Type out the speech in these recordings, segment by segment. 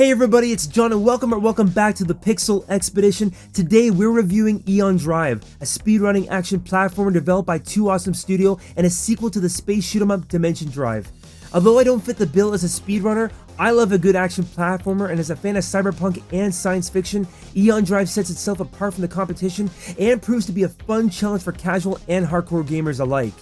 Hey everybody, it's John and welcome back to the Pixel Expedition. Today we're reviewing Aeon Drive, a speedrunning action platformer developed by 2Awesome Studio and a sequel to the space shoot-'em-up Dimension Drive. Although I don't fit the bill as a speedrunner, I love a good action platformer, and as a fan of cyberpunk and science fiction, Aeon Drive sets itself apart from the competition and proves to be a fun challenge for casual and hardcore gamers alike.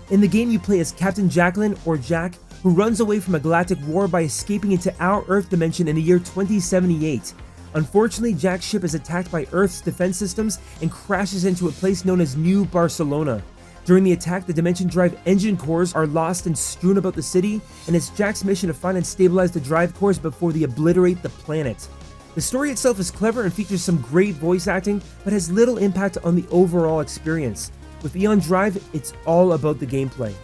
In the game you play as Captain Jackelyne, or Jack, who runs away from a galactic war by escaping into our Earth dimension in the year 2078. Unfortunately, Jack's ship is attacked by Earth's defense systems and crashes into a place known as Neo Barcelona. During the attack, the Dimension Drive engine cores are lost and strewn about the city, and it's Jack's mission to find and stabilize the drive cores before they obliterate the planet. The story itself is clever and features some great voice acting, but has little impact on the overall experience. With Aeon Drive, it's all about the gameplay.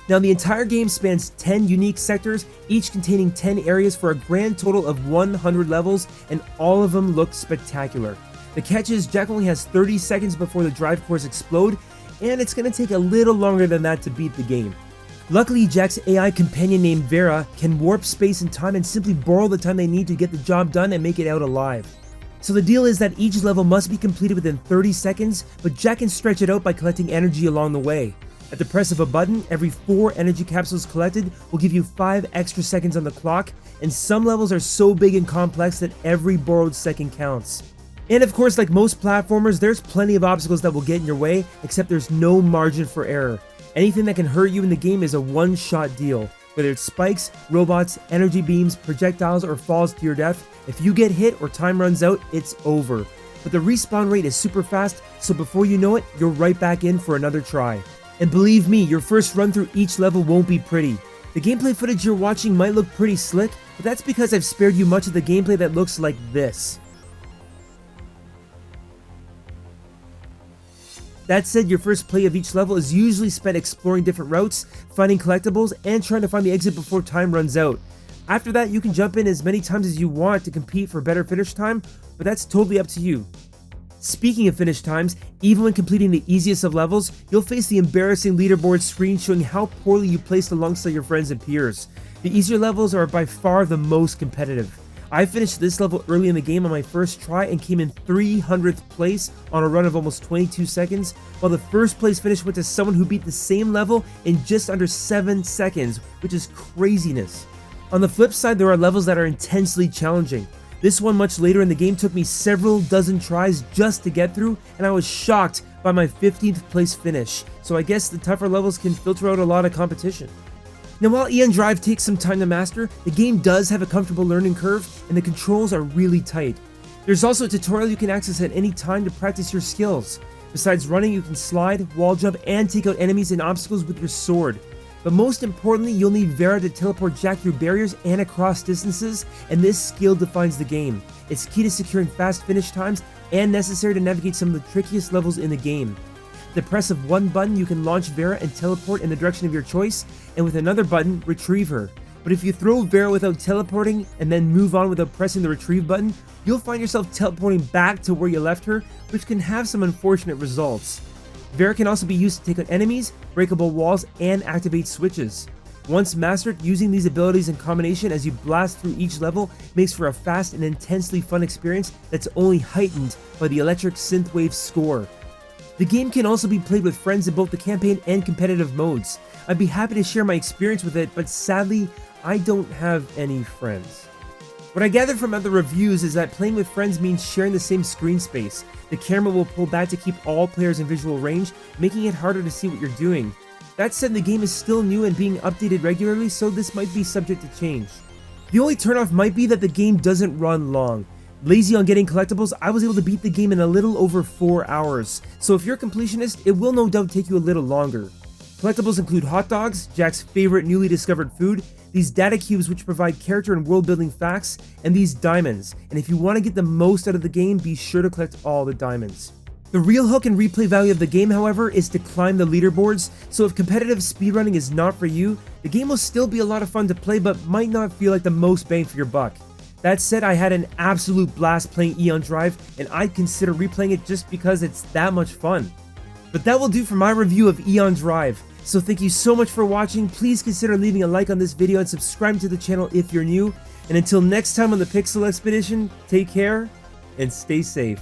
Now, the entire game spans 10 unique sectors, each containing 10 areas for a grand total of 100 levels, and all of them look spectacular. The catch is Jack only has 30 seconds before the drive cores explode, and it's going to take a little longer than that to beat the game. Luckily, Jack's AI companion named Vera can warp space and time and simply borrow the time they need to get the job done and make it out alive. So the deal is that each level must be completed within 30 seconds, but Jack can stretch it out by collecting energy along the way. At the press of a button, every 4 energy capsules collected will give you 5 extra seconds on the clock, and some levels are so big and complex that every borrowed second counts. And of course, like most platformers, there's plenty of obstacles that will get in your way, except there's no margin for error. Anything that can hurt you in the game is a one-shot deal. Whether it's spikes, robots, energy beams, projectiles, or falls to your death, if you get hit or time runs out, it's over. But the respawn rate is super fast, so before you know it, you're right back in for another try. And believe me, your first run through each level won't be pretty. The gameplay footage you're watching might look pretty slick, but that's because I've spared you much of the gameplay that looks like this. That said, your first play of each level is usually spent exploring different routes, finding collectibles, and trying to find the exit before time runs out. After that, you can jump in as many times as you want to compete for better finish time, but that's totally up to you. Speaking of finish times, even when completing the easiest of levels, you'll face the embarrassing leaderboard screen showing how poorly you placed alongside your friends and peers. The easier levels are by far the most competitive. I finished this level early in the game on my first try and came in 300th place on a run of almost 22 seconds, while the first place finish went to someone who beat the same level in just under 7 seconds, which is craziness. On the flip side, there are levels that are intensely challenging. This one much later in the game took me several dozen tries just to get through, and I was shocked by my 15th place finish, so I guess the tougher levels can filter out a lot of competition. Now, while Aeon Drive takes some time to master, the game does have a comfortable learning curve, and the controls are really tight. There's also a tutorial you can access at any time to practice your skills. Besides running, you can slide, wall jump, and take out enemies and obstacles with your sword. But most importantly, you'll need Vera to teleport Jack through barriers and across distances, and this skill defines the game. It's key to securing fast finish times and necessary to navigate some of the trickiest levels in the game. With the press of one button, you can launch Vera and teleport in the direction of your choice, and with another button, retrieve her. But if you throw Vera without teleporting and then move on without pressing the retrieve button, you'll find yourself teleporting back to where you left her, which can have some unfortunate results. Vera can also be used to take out enemies, breakable walls, and activate switches. Once mastered, using these abilities in combination as you blast through each level makes for a fast and intensely fun experience that's only heightened by the electric synthwave score. The game can also be played with friends in both the campaign and competitive modes. I'd be happy to share my experience with it, but sadly, I don't have any friends. What I gathered from other reviews is that playing with friends means sharing the same screen space. The camera will pull back to keep all players in visual range, making it harder to see what you're doing. That said, the game is still new and being updated regularly, so this might be subject to change. The only turnoff might be that the game doesn't run long. Lazy on getting collectibles, I was able to beat the game in a little over 4 hours, so if you're a completionist, it will no doubt take you a little longer. Collectibles include hot dogs, Jack's favorite newly discovered food, these data cubes which provide character and world building facts, and these diamonds, and if you want to get the most out of the game, be sure to collect all the diamonds. The real hook and replay value of the game, however, is to climb the leaderboards, so if competitive speedrunning is not for you, the game will still be a lot of fun to play but might not feel like the most bang for your buck. That said, I had an absolute blast playing Aeon Drive, and I'd consider replaying it just because it's that much fun. But that will do for my review of Aeon Drive. So thank you so much for watching. Please consider leaving a like on this video and subscribing to the channel if you're new. And until next time on the Pixel Expedition, take care and stay safe.